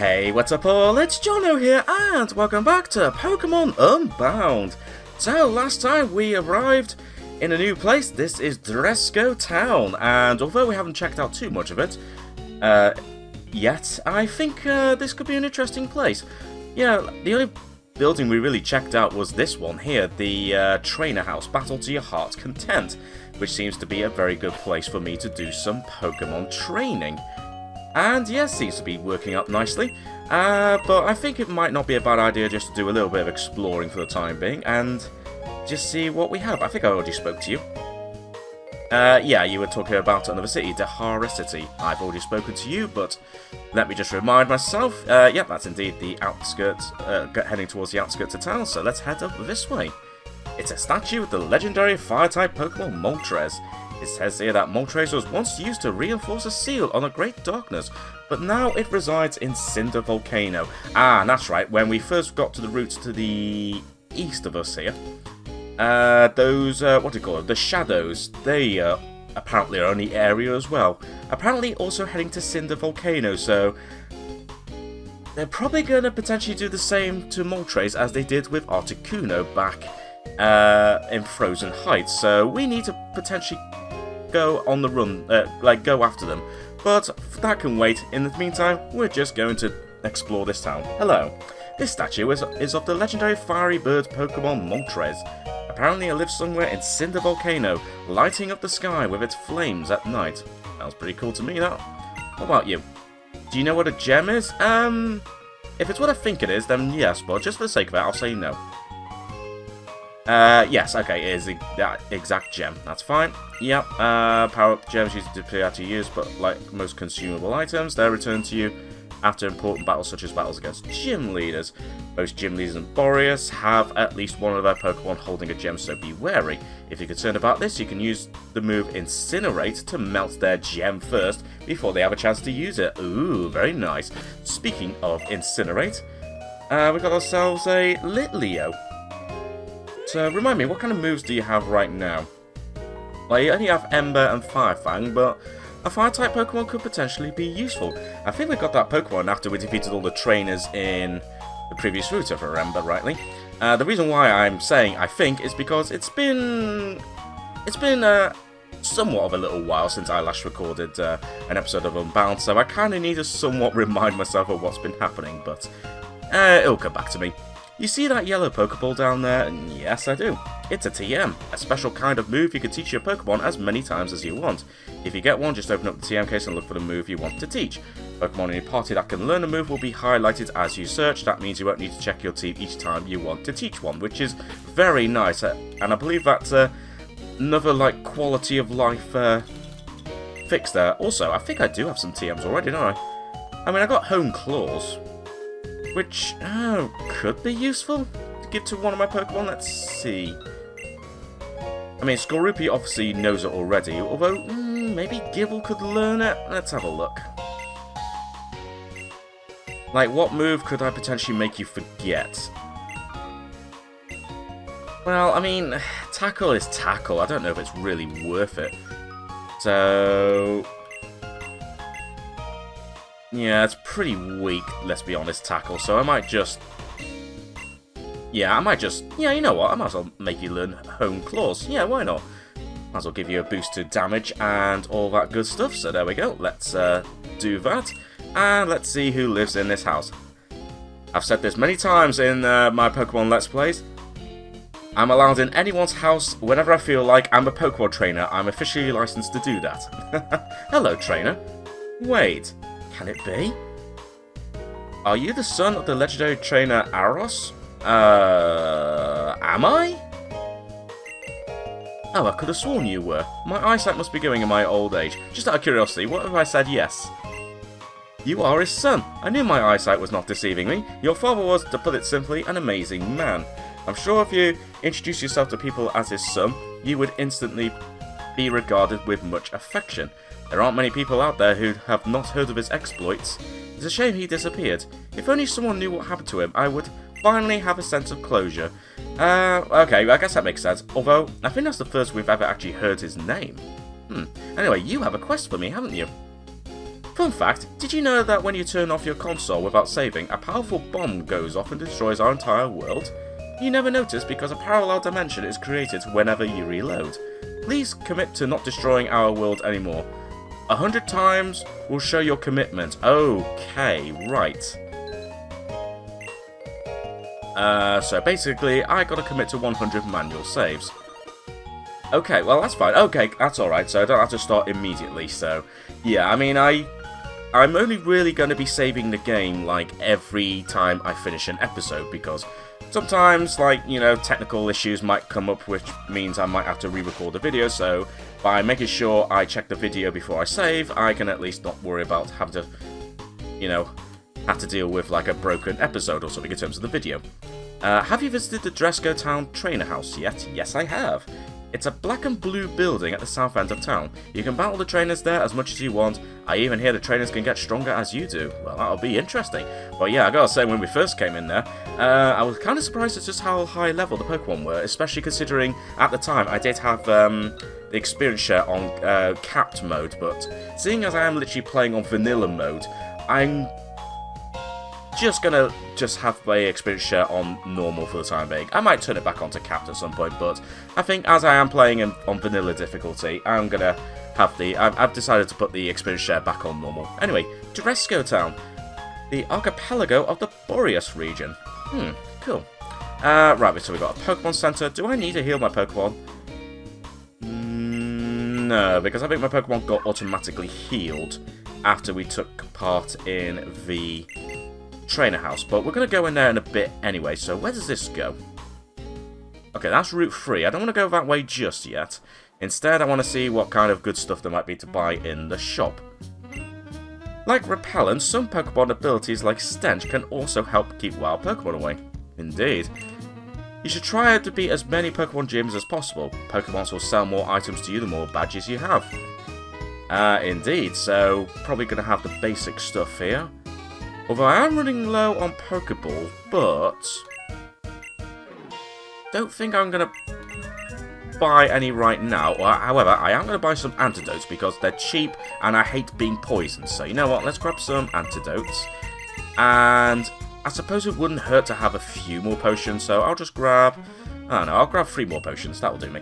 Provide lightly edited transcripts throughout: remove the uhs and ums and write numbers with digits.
Hey, what's up all? It's Jono here, and welcome back to Pokémon Unbound. So, last time we arrived in a new place. This is Dresco Town, and although we haven't checked out too much of it yet, I think this could be an interesting place. Yeah, the only building we really checked out was this one here, the Trainer House, Battle to Your Heart's Content, which seems to be a very good place for me to do some Pokémon training. And yes, seems to be working out nicely, but I think it might not be a bad idea just to do a little bit of exploring for the time being, and just see what we have. I think I already spoke to you. Yeah, you were talking about another city, Dahara City. I've already spoken to you, but let me just remind myself, yeah, that's indeed the outskirts, heading towards the outskirts of town, so let's head up this way. It's a statue of the legendary Fire-type Pokemon Moltres. It says here that Moltres was once used to reinforce a seal on a great darkness, but now it resides in Cinder Volcano. Ah, that's right, when we first got to the routes to the east of us here, those, what do you call it, the shadows, they apparently are on the area as well. Apparently also heading to Cinder Volcano, so they're probably going to potentially do the same to Moltres as they did with Articuno back in Frozen Heights, so we need to potentially go on the run, go after them, but that can wait. In the meantime, we're just going to explore this town. Hello. This statue is of the legendary fiery bird Pokemon Moltres. Apparently it lives somewhere in Cinder Volcano, lighting up the sky with its flames at night. Sounds pretty cool to me, that. What about you? Do you know what a gem is? If it's what I think it is, then yes, but just for the sake of it, I'll say no. Yes, okay, it is that exact gem. That's fine. Yep, power-up gems used to disappear after use, but like most consumable items, they're returned to you after important battles such as battles against gym leaders. Most gym leaders in Boreas have at least one of their Pokemon holding a gem, so be wary. If you're concerned about this, you can use the move Incinerate to melt their gem first before they have a chance to use it. Ooh, very nice. Speaking of Incinerate, we got ourselves a Litleo. So, remind me, what kind of moves do you have right now? Well, you only have Ember and Fire Fang, but a Fire-type Pokemon could potentially be useful. I think we got that Pokemon after we defeated all the trainers in the previous route, if I remember rightly. The reason why I'm saying I think is because it's been somewhat of a little while since I last recorded an episode of Unbound, so I kind of need to somewhat remind myself of what's been happening, but it'll come back to me. You see that yellow Pokeball down there? Yes, I do. It's a TM, a special kind of move you can teach your Pokemon as many times as you want. If you get one, just open up the TM case and look for the move you want to teach. Pokemon in your party that can learn a move will be highlighted as you search. That means you won't need to check your team each time you want to teach one, which is very nice. And I believe that's another like quality of life fix there. Also, I think I do have some TMs already, don't I? I mean, I got Home Claws, which could be useful to give to one of my Pokemon. Let's see. I mean, Skorupi obviously knows it already, although maybe Gible could learn it. Let's have a look. Like, what move could I potentially make you forget? Well, I mean, Tackle is Tackle. I don't know if it's really worth it. So yeah, it's pretty weak, let's be honest, Tackle, so I might just... Yeah, you know what, I might as well make you learn Home Claws. Yeah, why not? Might as well give you a boost to damage and all that good stuff, so there we go. Let's do that, and let's see who lives in this house. I've said this many times in my Pokemon Let's Plays. I'm allowed in anyone's house whenever I feel like. I'm a Pokemon trainer. I'm officially licensed to do that. Hello, trainer. Wait. Can it be? Are you the son of the legendary trainer Aros? Am I? Oh, I could have sworn you were. My eyesight must be going in my old age. Just out of curiosity, what if I said yes? You are his son. I knew my eyesight was not deceiving me. Your father was, to put it simply, an amazing man. I'm sure if you introduce yourself to people as his son, you would instantly be regarded with much affection. There aren't many people out there who have not heard of his exploits. It's a shame he disappeared. If only someone knew what happened to him, I would finally have a sense of closure. Okay, I guess that makes sense. Although, I think that's the first we've ever actually heard his name. Anyway, you have a quest for me, haven't you? Fun fact, did you know that when you turn off your console without saving, a powerful bomb goes off and destroys our entire world? You never notice because a parallel dimension is created whenever you reload. Please commit to not destroying our world anymore. 100 times will show your commitment. Okay, right. So basically, I gotta commit to 100 manual saves. Okay, well that's fine. Okay, that's alright, so I don't have to start immediately, so... Yeah, I mean, I'm only really going to be saving the game, like, every time I finish an episode, because sometimes, like, you know, technical issues might come up, which means I might have to re-record the video, so by making sure I check the video before I save, I can at least not worry about having to, you know, have to deal with, like, a broken episode or something in terms of the video. Have you visited the Dresco Town trainer house yet? Yes, I have. It's a black and blue building at the south end of town. You can battle the trainers there as much as you want. I even hear the trainers can get stronger as you do. Well, that'll be interesting. But yeah, I gotta say, when we first came in there, I was kind of surprised at just how high level the Pokemon were, especially considering at the time I did have the experience share on capped mode, but seeing as I am literally playing on vanilla mode, I'm just gonna have my experience share on normal for the time being. I might turn it back onto capped at some point, but I think as I am playing on vanilla difficulty, I'm gonna have I've decided to put the experience share back on normal. Anyway, Dresco Town, the archipelago of the Boreas region. Cool. Right, so we got a Pokemon Center. Do I need to heal my Pokemon? No, because I think my Pokemon got automatically healed after we took part in the trainer house, but we're going to go in there in a bit anyway, so where does this go? Okay, that's Route 3. I don't want to go that way just yet. Instead, I want to see what kind of good stuff there might be to buy in the shop. Like repellent, some Pokemon abilities like Stench can also help keep wild Pokemon away. Indeed. You should try to beat as many Pokemon gyms as possible. Pokemon will sell more items to you the more badges you have. Indeed, so probably going to have the basic stuff here. Although I am running low on Pokeball, but don't think I'm going to buy any right now. However, I am going to buy some antidotes because they're cheap and I hate being poisoned. So you know what, let's grab some antidotes. And I suppose it wouldn't hurt to have a few more potions, so I'll just grab, I don't know, I'll grab 3 more potions, that'll do me.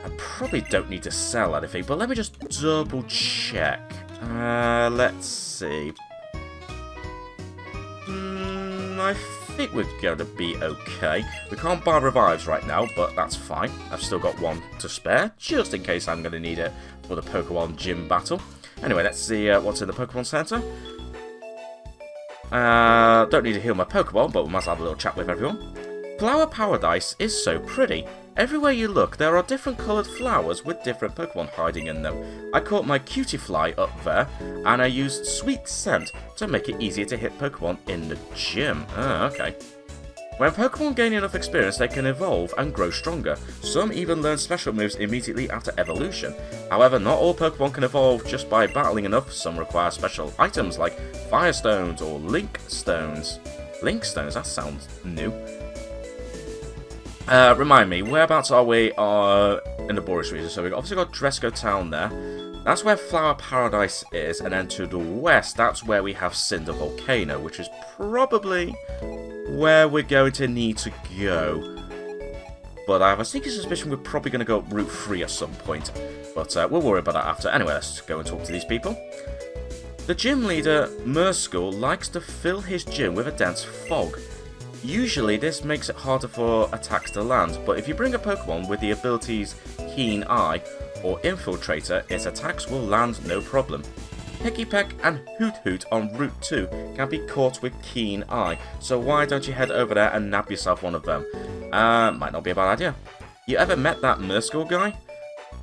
I probably don't need to sell anything, but let me just double check. Let's see. I think we're going to be okay. We can't buy revives right now, but that's fine. I've still got 1 to spare, just in case I'm going to need it for the Pokemon gym battle. Anyway, let's see what's in the Pokemon Center. Don't need to heal my Pokemon, but we must have a little chat with everyone. Flower Paradise is so pretty. Everywhere you look, there are different coloured flowers with different Pokemon hiding in them. I caught my cutie fly up there, and I used Sweet Scent to make it easier to hit Pokemon in the gym. Okay. When Pokemon gain enough experience, they can evolve and grow stronger. Some even learn special moves immediately after evolution. However, not all Pokemon can evolve just by battling enough. Some require special items like Fire Stones or Link Stones. Link Stones? That sounds new. Remind me, whereabouts are we in the Boreas region? So we've obviously got Dresco Town there. That's where Flower Paradise is, and then to the west, that's where we have Cinder Volcano, which is probably where we're going to need to go. But I have a sneaky suspicion we're probably going to go up Route 3 at some point. But we'll worry about that after. Anyway, let's go and talk to these people. The gym leader, Murskul, likes to fill his gym with a dense fog. Usually this makes it harder for attacks to land, but if you bring a Pokemon with the abilities Keen Eye or Infiltrator, its attacks will land no problem. Pecky and Hoot Hoot on Route 2 can be caught with Keen Eye, so why don't you head over there and nab yourself one of them? Might not be a bad idea. You ever met that Murskul guy?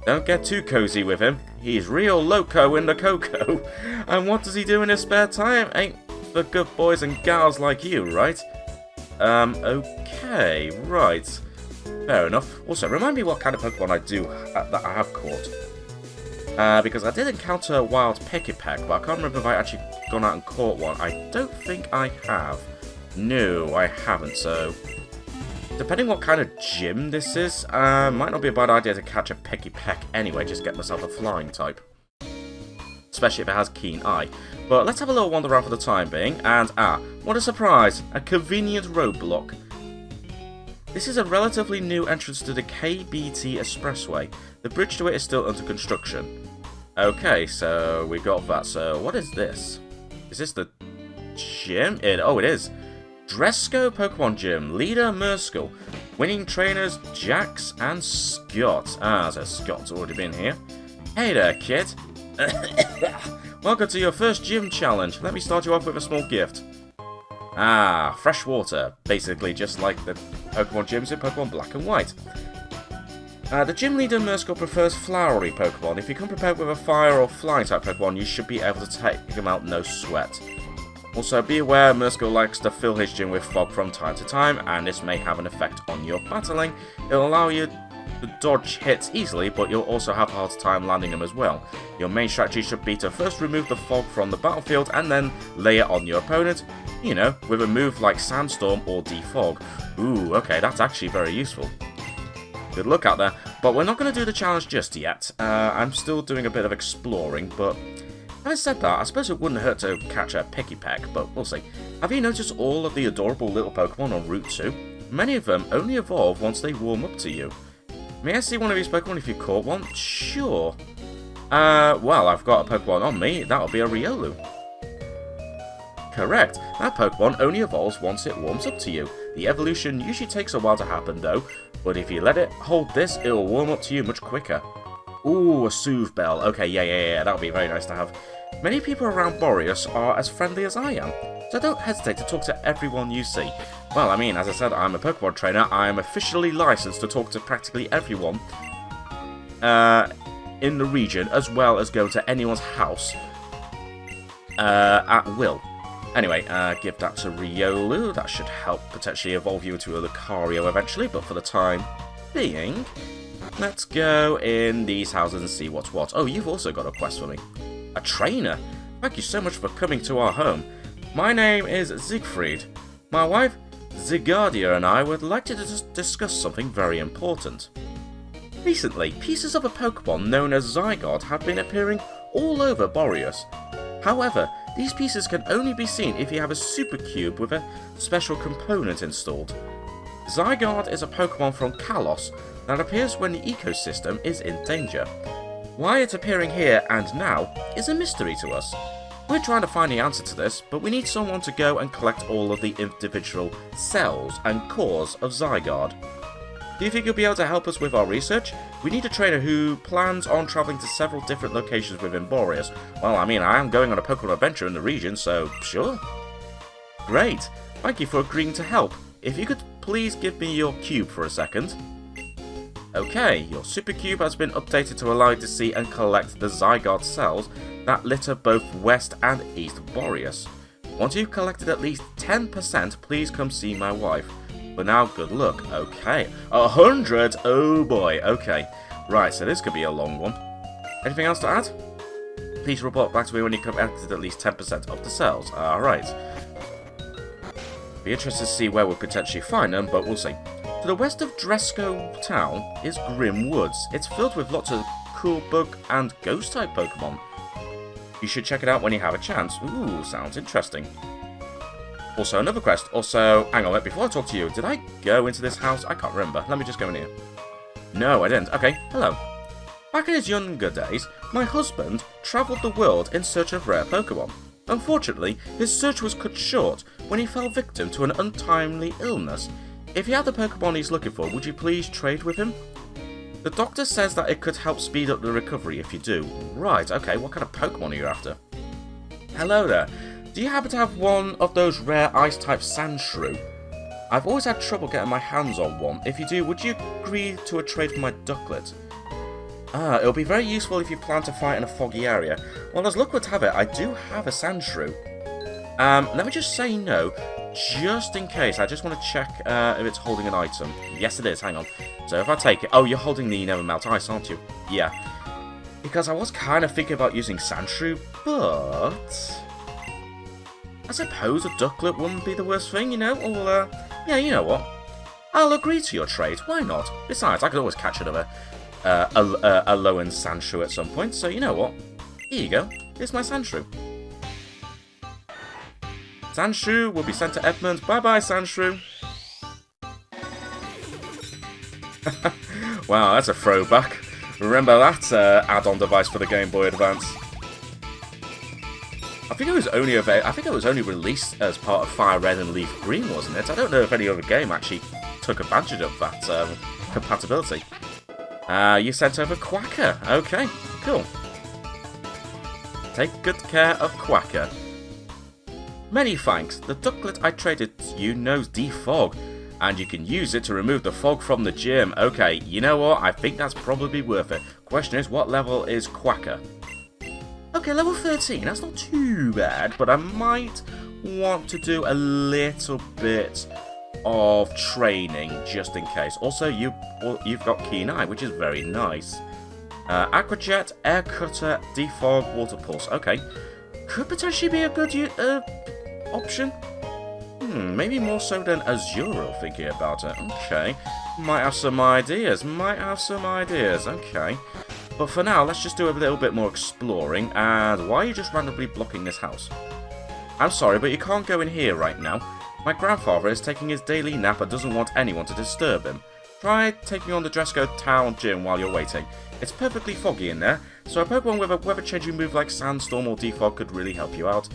Don't get too cozy with him. He's real loco in the cocoa. And what does he do in his spare time? Ain't for good boys and gals like you, right? Okay, right. Fair enough. Also, remind me what kind of Pokemon I do that I have caught. Because I did encounter a wild Pecky-Peck, but I can't remember if I actually gone out and caught one. I don't think I have. No, I haven't, so depending what kind of gym this is, might not be a bad idea to catch a Pecky-Peck anyway, just get myself a flying type. especially if it has keen eye. But let's have a little wander around for the time being, and what a surprise! A convenient roadblock. This is a relatively new entrance to the KBT Expressway. The bridge to it is still under construction. Okay, so we got that. So what is this? Is this the gym? Oh, it is. Dresco Pokemon Gym. Leader Murskell. Winning trainers Jax and Scott. So Scott's already been here. Hey there, kid. Welcome to your first gym challenge. Let me start you off with a small gift. Fresh water. Basically just like the Pokemon gyms in Pokemon Black and White. The gym leader Murskell prefers flowery Pokemon. If you come prepared with a fire or flying type Pokemon, you should be able to take him out no sweat. Also, be aware Murskell likes to fill his gym with fog from time to time, and this may have an effect on your battling. It'll allow you to dodge hits easily, but you'll also have a hard time landing them as well. Your main strategy should be to first remove the fog from the battlefield and then lay it on your opponent, you know, with a move like Sandstorm or Defog. Ooh, okay, that's actually very useful. Good luck out there, but we're not going to do the challenge just yet. I'm still doing a bit of exploring, but having said that, I suppose it wouldn't hurt to catch a Pikipek, but we'll see. Have you noticed all of the adorable little Pokemon on Route 2? Many of them only evolve once they warm up to you. May I see one of these Pokemon if you caught one? Sure. Well, I've got a Pokemon on me. That'll be a Riolu. Correct. That Pokemon only evolves once it warms up to you. The evolution usually takes a while to happen though, but if you let it hold this, it'll warm up to you much quicker. Ooh, a Soothe Bell. Okay, yeah, that'll be very nice to have. Many people around Boreas are as friendly as I am, so don't hesitate to talk to everyone you see. Well, I mean, as I said, I'm a Pokemon trainer. I am officially licensed to talk to practically everyone in the region, as well as go to anyone's house at will. Anyway, give that to Riolu. That should help potentially evolve you into a Lucario eventually, but for the time being, let's go in these houses and see what's what. Oh, you've also got a quest for me. A trainer? Thank you so much for coming to our home. My name is Siegfried. My wife, Zygarde, and I would like to discuss something very important. Recently, pieces of a Pokemon known as Zygarde have been appearing all over Boreas. However, these pieces can only be seen if you have a Super Cube with a special component installed. Zygarde is a Pokemon from Kalos that appears when the ecosystem is in danger. Why it's appearing here and now is a mystery to us. We're trying to find the answer to this, but we need someone to go and collect all of the individual cells and cores of Zygarde. Do you think you'll be able to help us with our research? We need a trainer who plans on travelling to several different locations within Boreas. Well, I mean, I am going on a Pokemon adventure in the region, so sure. Great. Thank you for agreeing to help. If you could please give me your cube for a second. Okay, your Super Cube has been updated to allow you to see and collect the Zygarde cells that litter both West and East Boreas. Once you've collected at least 10%, please come see my wife. For now, good luck. Okay. 100? Oh boy. Okay. Right, so this could be a long one. Anything else to add? Please report back to me when you collected at least 10% of the cells. Alright. Be interested to see where we'll potentially find them, but we'll see. To the west of Dresco Town is Grim Woods. It's filled with lots of cool bug and ghost type Pokemon. You should check it out when you have a chance. Ooh, sounds interesting. Also, another quest. Also, hang on, before I talk to you, did I go into this house? I can't remember. Let me just go in here. No, I didn't. Okay, hello. Back in his younger days, my husband travelled the world in search of rare Pokemon. Unfortunately, his search was cut short when he fell victim to an untimely illness. If you have the Pokemon he's looking for, would you please trade with him? The doctor says that it could help speed up the recovery if you do. Right, okay, what kind of Pokemon are you after? Hello there. Do you happen to have one of those rare Ice-type Sandshrew? I've always had trouble getting my hands on one. If you do, would you agree to a trade for my Ducklet? It'll be very useful if you plan to fight in a foggy area. Well, as luck would have it, I do have a Sandshrew. Let me just say no, just in case. I just want to check if it's holding an item. Yes, it is. Hang on. So if I take it... Oh, you're holding the Never Melt Ice, aren't you? Yeah. Because I was kind of thinking about using Sandshrew, but... I suppose a Ducklet wouldn't be the worst thing, you know? Or, yeah, you know what? I'll agree to your trade. Why not? Besides, I could always catch another a low-end Sandshrew at some point, so you know what? Here you go. Here's my Sandshrew. Sandshrew will be sent to Edmund. Bye-bye, Sandshrew. Wow, that's a throwback. Remember that add-on device for the Game Boy Advance? I think it was only released as part of Fire Red and Leaf Green, wasn't it? I don't know if any other game actually took advantage of that compatibility. You sent over Quacker. Okay, cool. Take good care of Quacker. Many thanks. The ducklet I traded you knows defog, and you can use it to remove the fog from the gym. Okay, you know what? I think that's probably worth it. Question is, what level is Quacker? Okay, level 13. That's not too bad, but I might want to do a little bit of training just in case. Also, you've got Keen Eye, which is very nice. Aquajet, Air Cutter, Defog, Water Pulse. Okay, could potentially be a good option. Maybe more so than Azuro, thinking about it. Okay, might have some ideas. Okay. But for now, let's just do a little bit more exploring. And why are you just randomly blocking this house? I'm sorry, but you can't go in here right now. My grandfather is taking his daily nap and doesn't want anyone to disturb him. Try taking on the Dresco Town gym while you're waiting. It's perfectly foggy in there, so a Pokemon with a weather-changing move like Sandstorm or Defog could really help you out.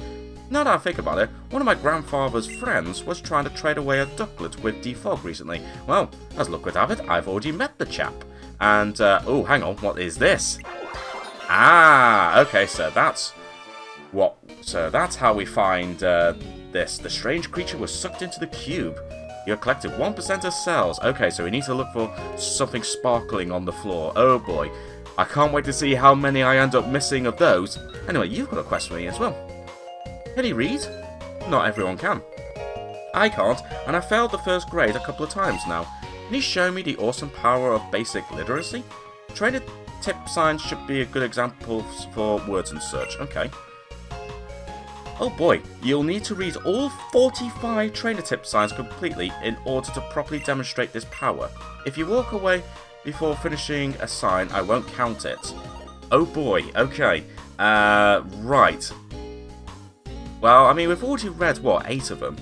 Now that I think about it, one of my grandfather's friends was trying to trade away a ducklet with Defog recently. Well, as luck would have it, I've already met the chap. And, oh, hang on, what is this? Ah, okay, so that's how we find, this. The strange creature was sucked into the cube. You collected 1% of cells. Okay, so we need to look for something sparkling on the floor. Oh boy, I can't wait to see how many I end up missing of those. Anyway, you've got a quest for me as well. Can he read? Not everyone can. I can't, and I failed the first grade a couple of times now. Can you show me the awesome power of basic literacy? Trainer tip signs should be a good example for words and search. Okay. Oh boy, you'll need to read all 45 trainer tip signs completely in order to properly demonstrate this power. If you walk away before finishing a sign, I won't count it. Oh boy, okay. Right. Well, I mean, we've already read, what, 8 of them?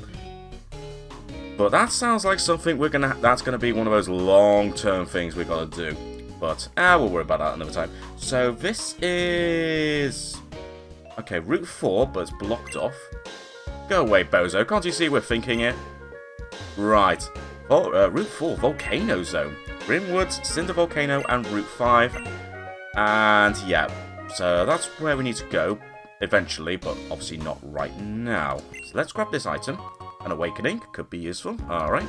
But that sounds like something that's gonna be one of those long-term things we're gonna do. But, we'll worry about that another time. So, this is... Okay, Route 4, but it's blocked off. Go away, bozo. Can't you see we're thinking here? Right. Route 4, Volcano Zone. Grimwoods, Cinder Volcano, and Route 5. And, yeah. So, that's where we need to go. Eventually, but obviously not right now. So, let's grab this item. An Awakening. Could be useful. Alright.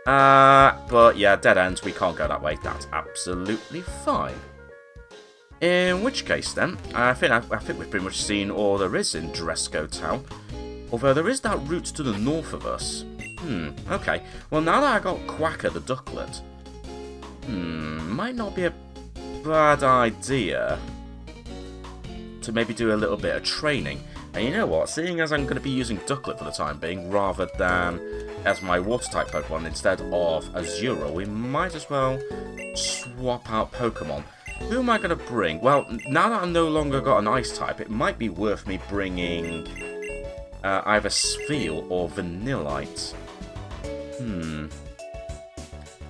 But, yeah, dead ends. We can't go that way. That's absolutely fine. In which case, then, I think we've pretty much seen all there is in Dresco Town. Although there is that route to the north of us. Okay. Well, now that I got Quacker the ducklet, might not be a bad idea to maybe do a little bit of training. And you know what? Seeing as I'm going to be using Ducklet for the time being, rather than as my Water-type Pokemon instead of Azuro, we might as well swap out Pokemon. Who am I going to bring? Well, now that I've no longer got an Ice-type, it might be worth me bringing either Spheal or Vanillite.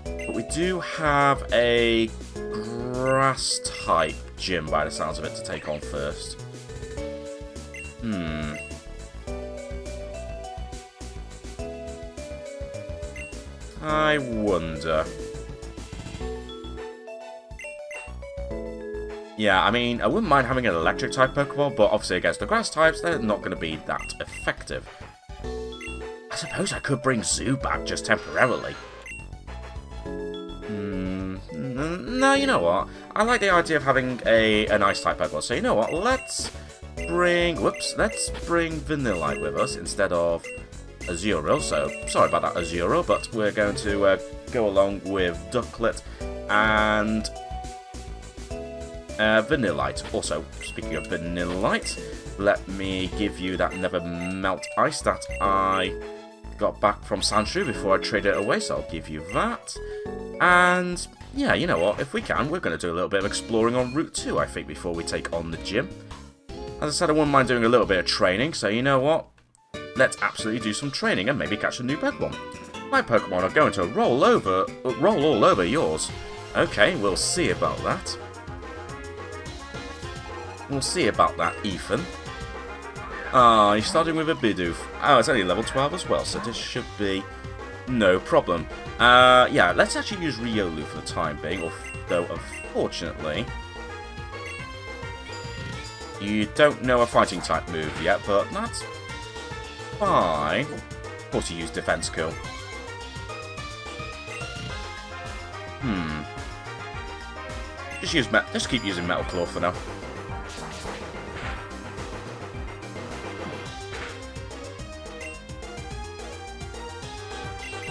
But we do have a Grass-type gym, by the sounds of it, to take on first. I wonder. Yeah, I mean, I wouldn't mind having an electric-type Pokeball, but obviously against the grass types, they're not going to be that effective. I suppose I could bring Zoo back just temporarily. No, you know what? I like the idea of having an Ice-type Pokemon, so you know what? Let's bring Vanillite with us instead of Azuro. So, sorry about that, Azuro, but we're going to go along with Ducklet and Vanillite. Also, speaking of Vanillite, let me give you that Never Melt Ice that I got back from Sandshrew before I traded it away, so I'll give you that. And yeah, you know what, if we can, we're going to do a little bit of exploring on Route 2, I think, before we take on the gym. As I said, I wouldn't mind doing a little bit of training, so you know what? Let's absolutely do some training and maybe catch a new Pokemon. My Pokemon are going to roll all over yours. Okay, we'll see about that. We'll see about that, Ethan. Ah, you're starting with a Bidoof. Oh, it's only level 12 as well, so this should be no problem. Yeah, let's actually use Riolu for the time being, although unfortunately you don't know a fighting type move yet, but that's fine. Of course you use Defense Curl. Just keep using Metal Claw for now.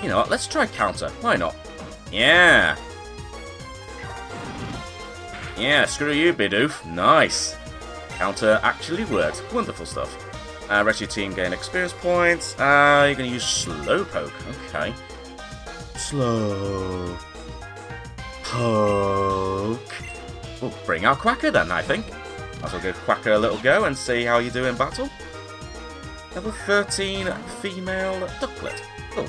You know what, let's try counter. Why not? Yeah! Yeah, screw you, Bidoof. Nice! Counter actually worked. Wonderful stuff. Rest of your team gain experience points. You're going to use Slowpoke. Okay. Slow Poke. We'll bring out Quacker then, I think. Might as well give Quacker a little go and see how you do in battle. Level 13 female Ducklet. Cool.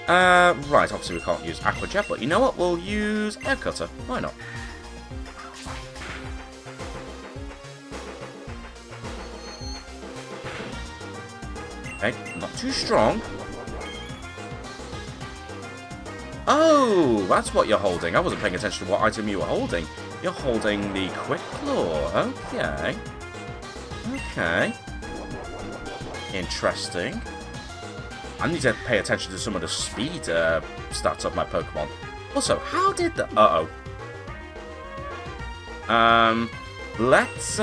Right, obviously we can't use Aqua Jet, but you know what? We'll use Air Cutter. Why not? Okay, not too strong. Oh, that's what you're holding. I wasn't paying attention to what item you were holding. You're holding the Quick Claw. Okay. Okay. Interesting. I need to pay attention to some of the speed stats of my Pokemon. Also, how did the... Uh-oh. Let's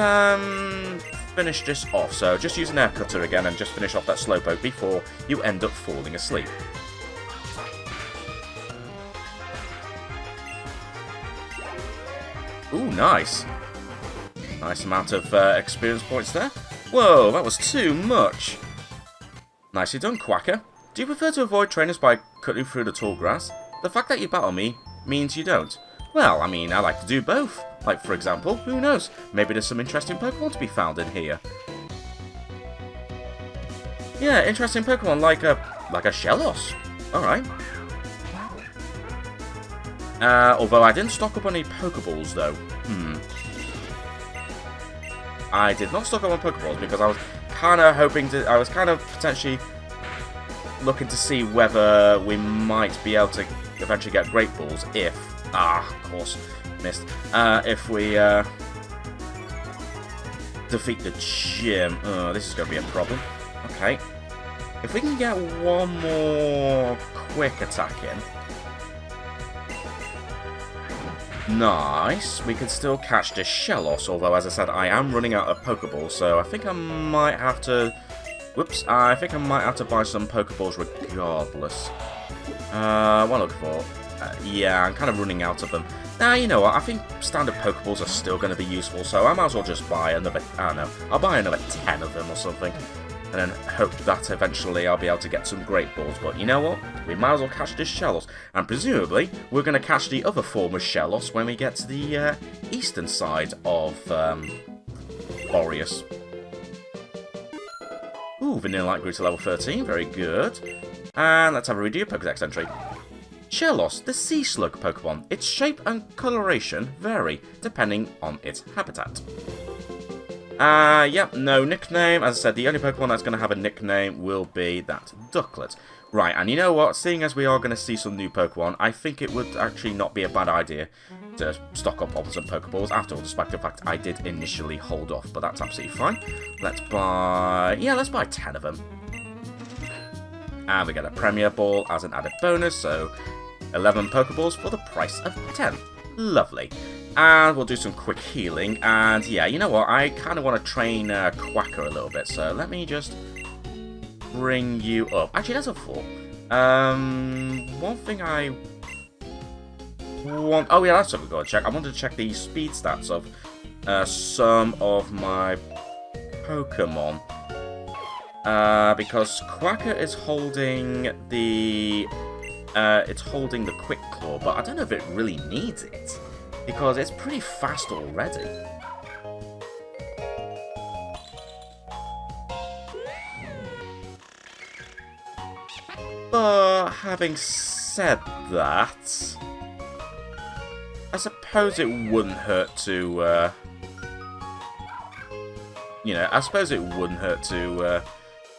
finish this off. So, just use an Air Cutter again and just finish off that Slowpoke before you end up falling asleep. Ooh, nice. Nice amount of experience points there. Whoa, that was too much. Nicely done, Quacker. Do you prefer to avoid trainers by cutting through the tall grass? The fact that you battle me means you don't. Well, I mean, I like to do both. Like, for example, who knows? Maybe there's some interesting Pokemon to be found in here. Yeah, interesting Pokemon like a Shellos. Alright. Although I didn't stock up on any Pokeballs, though. I did not stock up on Pokeballs because I was kind of hoping to... I was kind of potentially looking to see whether we might be able to eventually get Great Balls if... Ah, of course, missed. If we defeat the gym. Oh, this is going to be a problem. Okay. If we can get one more quick attack in... Nice. We can still catch the Shellos, although, as I said, I am running out of Pokeballs, so I think I might have to... Whoops. I think I might have to buy some Pokeballs regardless. What am I looking for? Yeah, I'm kind of running out of them. Now, you know what? I think standard Pokeballs are still going to be useful, so I might as well just buy another... I don't know. I'll buy another 10 of them or something. And then hope that eventually I'll be able to get some Great Balls. But you know what? We might as well catch this Shellos. And presumably, we're going to catch the other form of Shellos when we get to the eastern side of Boreas. Ooh, Vanillite grew to level 13. Very good. And let's have a redo Pokedex entry. Shellos, the sea slug Pokemon. Its shape and coloration vary depending on its habitat. Yep, no nickname. As I said, the only Pokemon that's going to have a nickname will be that Ducklet. Right, and you know what? Seeing as we are going to see some new Pokemon, I think it would actually not be a bad idea to stock up on some Pokeballs. After all, despite the fact I did initially hold off, but that's absolutely fine. Let's buy... Yeah, let's buy 10 of them. And we get a Premier Ball as an added bonus, so 11 Pokeballs for the price of 10. Lovely. And we'll do some quick healing. And yeah, you know what? I kind of want to train Quacker a little bit. So let me just bring you up. Actually, that's a 4. One thing I want... Oh yeah, that's something we've got to check. I wanted to check the speed stats of some of my Pokemon. Because Quacker is holding the... it's holding the Quick Claw, but I don't know if it really needs it. Because it's pretty fast already. But having said that, I suppose it wouldn't hurt to, you know, I suppose it wouldn't hurt to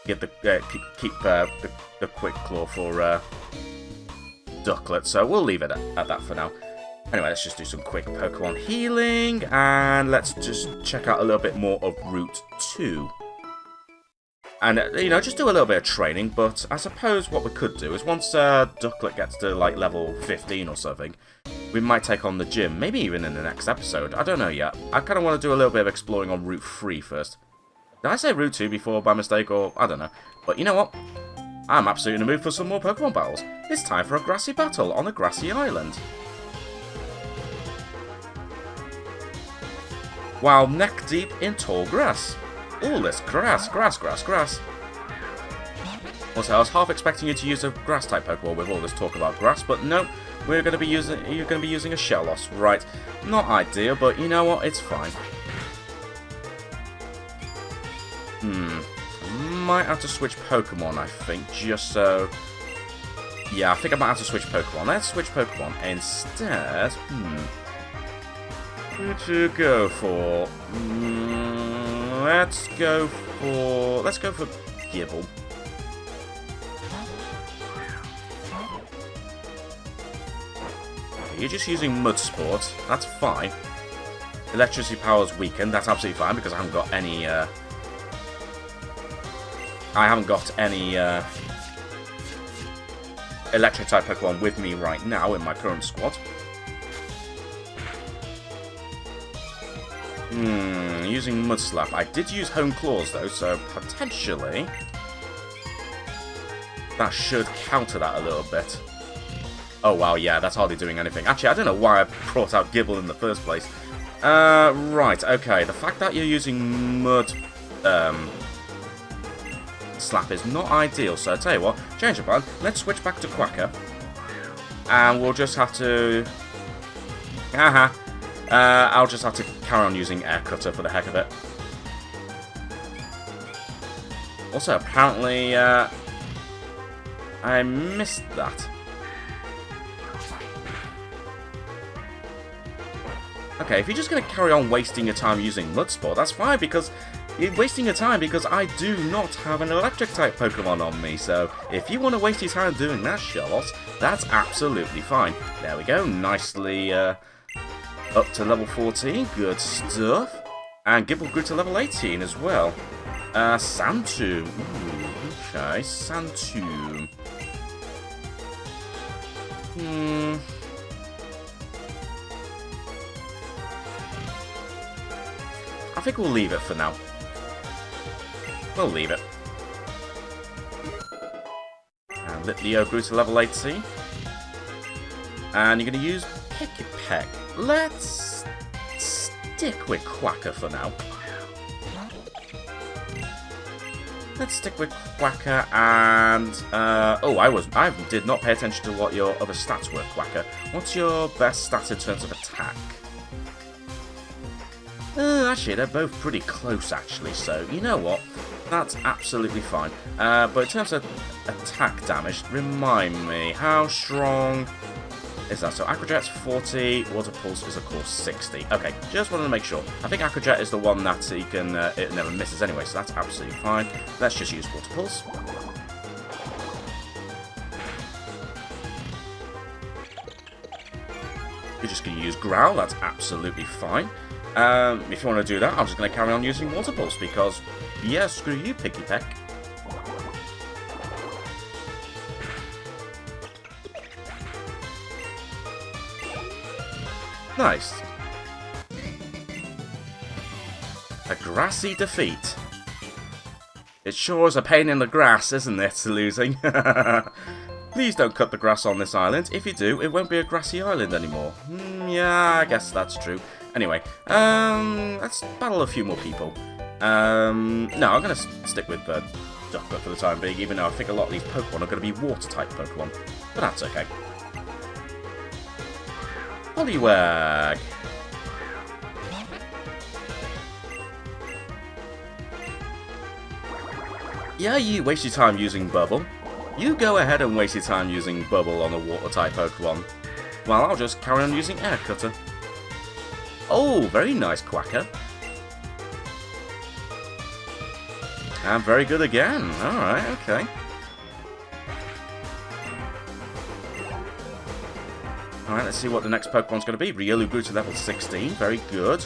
get the keep the quick claw for Ducklet. So we'll leave it at that for now. Anyway, let's just do some quick Pokemon healing, and let's just check out a little bit more of Route 2. And, you know, just do a little bit of training, but I suppose what we could do is once Ducklet gets to, like, level 15 or something, we might take on the gym, maybe even in the next episode. I don't know yet. I kind of want to do a little bit of exploring on Route 3 first. Did I say Route 2 before by mistake, or I don't know. But you know what? I'm absolutely in the mood for some more Pokemon battles. It's time for a grassy battle on a grassy island. While neck deep in tall grass. All this grass. Also, I was half expecting you to use a grass-type Pokemon with all this talk about grass, but no, you're going to be using a Shellos. Right, not ideal, but you know what? It's fine. Might have to switch Pokemon, I think, just so. Yeah, I think I might have to switch Pokemon. Let's switch Pokemon instead. Who to go for? Let's go for Gibble. Okay, you're just using Mud Sport. That's fine. Electricity power's weakened. That's absolutely fine because I haven't got any. Electric type Pokemon with me right now in my current squad. Using Mud Slap. I did use Home Claws though, so potentially that should counter that a little bit. Oh wow, yeah, that's hardly doing anything. Actually, I don't know why I brought out Gibble in the first place. Right, okay. The fact that you're using Mud Slap is not ideal, so I'll tell you what, change the plan. Let's switch back to Quacker. And we'll just have to. I'll just have to carry on using Air Cutter for the heck of it. Also, apparently, I missed that. Okay, if you're just going to carry on wasting your time using Mud Sport, that's fine, because you're wasting your time because I do not have an Electric-type Pokemon on me, so if you want to waste your time doing that, Charlotte, that's absolutely fine. There we go, nicely up to level 14, good stuff. And Gibble grew to level 18 as well. Sandtomb, ooh, okay, Sandtomb. I think we'll leave it for now. We'll leave it. And Litleo grew to level 18. And you're going to use Picky Peck. Let's stick with Quacker for now. Let's stick with Quacker and... I did not pay attention to what your other stats were, Quacker. What's your best stat in terms of attack? Actually, they're both pretty close, actually, so you know what? That's absolutely fine. But in terms of attack damage, remind me, how strong is that? So Aquajet's 40, Water Pulse is, of course, 60. Okay, just wanted to make sure. I think Aquajet is the one that he can, it never misses anyway, so that's absolutely fine. Let's just use Water Pulse. You're just going to use Growl, that's absolutely fine. If you want to do that, I'm just going to carry on using Water Pulse because, yeah, screw you, Picky Peck. Nice. A grassy defeat. It sure is a pain in the grass, isn't it, losing? Please don't cut the grass on this island. If you do, it won't be a grassy island anymore. Yeah, I guess that's true. Anyway, let's battle a few more people. No, I'm going to stick with Ducklet for the time being, even though I think a lot of these Pokemon are going to be Water-type Pokemon. But that's okay. Poliwag. Yeah, you waste your time using Bubble. You go ahead and waste your time using Bubble on a Water-type Pokemon, while I'll just carry on using Air Cutter. Oh, very nice, Quacker. And very good again. Alright, okay. Alright, let's see what the next Pokemon's going to be. Riolu grew to level 16. Very good.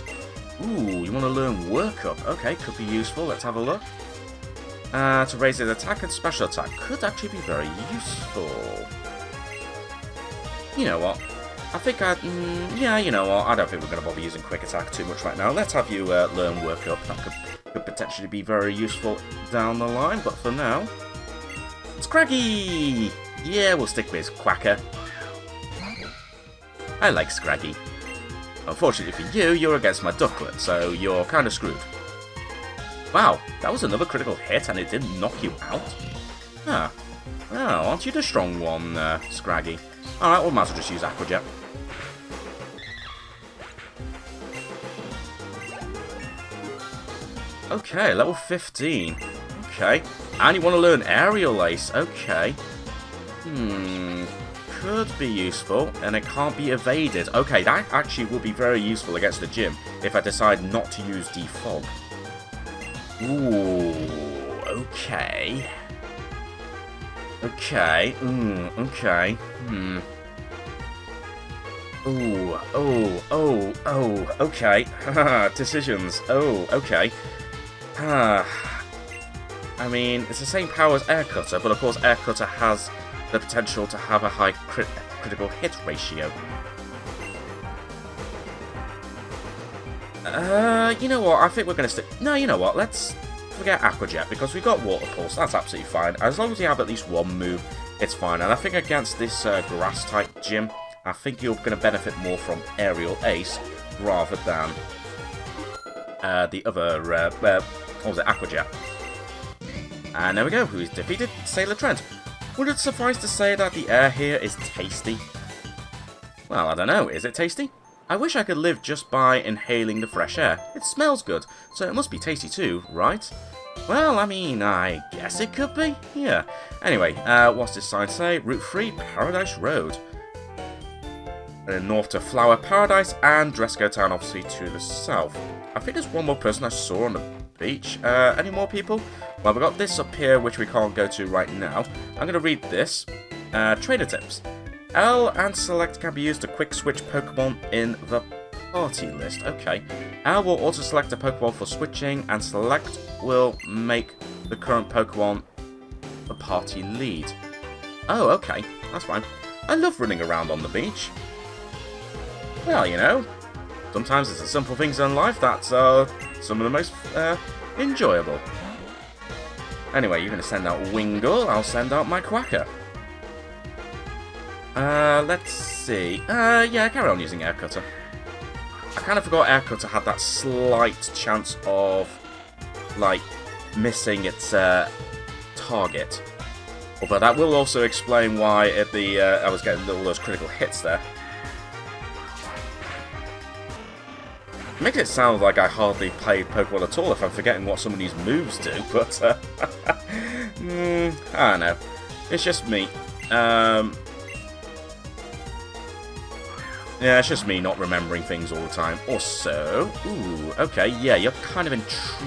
Ooh, you want to learn Work Up. Okay, could be useful. Let's have a look. To raise its attack and special attack. Could actually be very useful. You know what? I think yeah, you know what? I don't think we're going to bother using Quick Attack too much right now. Let's have you learn Work Up. That could potentially be very useful down the line. But for now... Scraggy! Yeah, we'll stick with Quacker. I like Scraggy. Unfortunately for you, you're against my Ducklet, so you're kind of screwed. Wow, that was another critical hit and it didn't knock you out? Huh. Well, aren't you the strong one, Scraggy? Alright, we might as well just use Aqua Jet. Okay, level 15. Okay. And you want to learn Aerial Ace. Okay. Could be useful, and it can't be evaded. Okay, that actually will be very useful against the gym if I decide not to use Defog. Ooh, okay. Okay, okay, Ooh, okay. Haha, decisions. Oh, okay. I mean, it's the same power as Air Cutter, but of course Air Cutter has the potential to have a high critical hit ratio. You know what? I think we're going to stick... No, you know what? Let's forget Aqua Jet, because we've got Water Pulse. That's absolutely fine. As long as you have at least one move, it's fine. And I think against this Grass-type gym, I think you're going to benefit more from Aerial Ace rather than the other... what was it? Aqua Jet. And there we go. Who's defeated? Sailor Trent. Would it suffice to say that the air here is tasty? Well, I don't know. Is it tasty? I wish I could live just by inhaling the fresh air. It smells good, so it must be tasty too, right? Well, I mean, I guess it could be. Yeah. Anyway, what's this sign say? Route 3, Paradise Road. North to Flower Paradise and Dresco Town, obviously, to the south. I think there's one more person I saw on the beach. Any more people? Well, we've got this up here, which we can't go to right now. I'm going to read this. Trainer tips. L and select can be used to quick switch Pokemon in the party list. Okay. L will auto-select a Pokemon for switching, and select will make the current Pokemon the party lead. Oh, okay. That's fine. I love running around on the beach. Well, you know, sometimes it's the simple things in life that's some of the most enjoyable. Anyway, you're going to send out Wingull, I'll send out my Quacker. Let's see. Yeah, carry on using Air Cutter. I kind of forgot Air Cutter had that slight chance of, like, missing its target. Although that will also explain why I was getting all those critical hits there. Makes it sound like I hardly played Pokemon at all if I'm forgetting what some of these moves do, but I don't know. It's just me. Yeah, it's just me not remembering things all the time. Also, ooh, okay, yeah, you're kind of in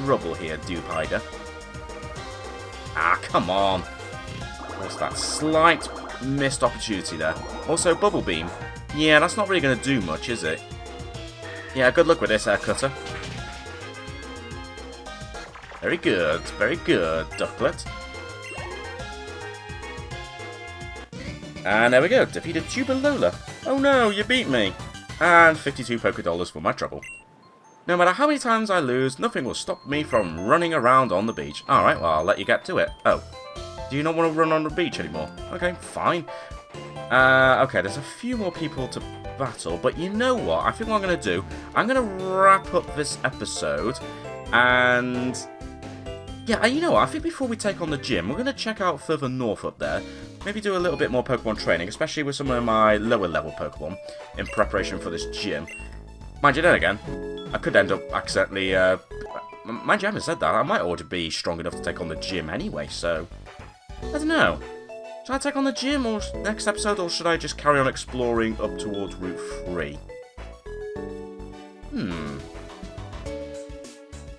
trouble here, Dewpider. Ah, come on. What's that slight missed opportunity there? Also, Bubble Beam. Yeah, that's not really going to do much, is it? Yeah, good luck with this, Air Cutter. Very good, Ducklet. And there we go, defeated Tubalola. Oh no, you beat me. And 52 Pokédollars for my trouble. No matter how many times I lose, nothing will stop me from running around on the beach. Alright, well, I'll let you get to it. Oh, do you not want to run on the beach anymore? Okay, fine. Okay, there's a few more people to battle, but you know what? I think what I'm going to do, I'm going to wrap up this episode, and yeah, you know what? I think before we take on the gym, we're going to check out further north up there, maybe do a little bit more Pokemon training, especially with some of my lower level Pokemon, in preparation for this gym. Mind you, then again, I could end up accidentally, mind you, I haven't said that, I might already be strong enough to take on the gym anyway, so, I don't know. Should I take on the gym or next episode, or should I just carry on exploring up towards Route 3? Do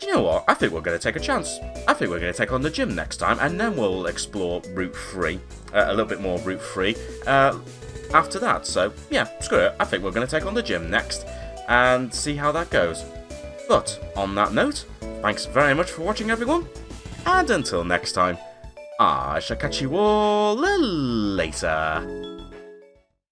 you know what? I think we're going to take a chance. I think we're going to take on the gym next time, and then we'll explore Route 3, a little bit more of Route 3, after that. So, yeah, screw it. I think we're going to take on the gym next, and see how that goes. But, on that note, thanks very much for watching, everyone, and until next time, I shall catch you all later.